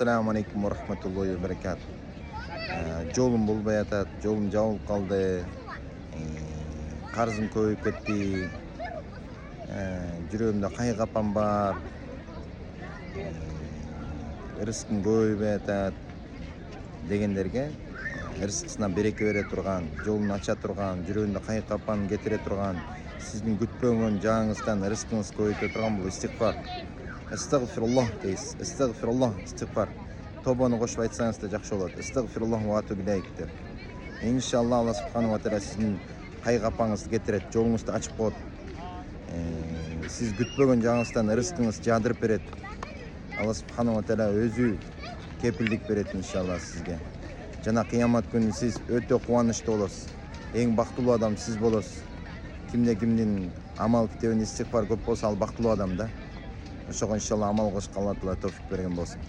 Assalamu alaikum wa rahmatullahi wa barakatuh. Жолым болбой атат, жолым жабылып калды. Карзым көбөйүп кетти. Жүрөгүмдө кайгапан бар. Рызкым көбөйбөй атат дегендерге рызкысынан береке бере турган, жолун ача турган, жүрөгүндө кайгапан кетире турган, сиздин күтпөгөн жагыңыздан рызкыңыз көбөйтө турган бул истигфар. Астагфируллах дейсиз. Астагфируллах, истигфар. Тобаны кошуп айтсаңыз да жакшы болот. Астагфируллах ва атубу илейх деп. Иншалла Алла субханаху ва тааля сиздин кайгапаңызды кетирет, жолуңузду ачып коет. Сиз күтпөгөн жагыңыздан рызкыңыз жаадырып берет. Алла субханаху ва тааля өзү кепилдик берет иншалла сизге. Жана кыямат күнү сиз өтө кубанычтуу болосуз. Эң бактылуу адам сиз болосуз. Кимдин амал китебин истигфар көп болсо ал бактылуу адам да. Ошого иншалла амал кылышка Алла таала товфик берген болсун.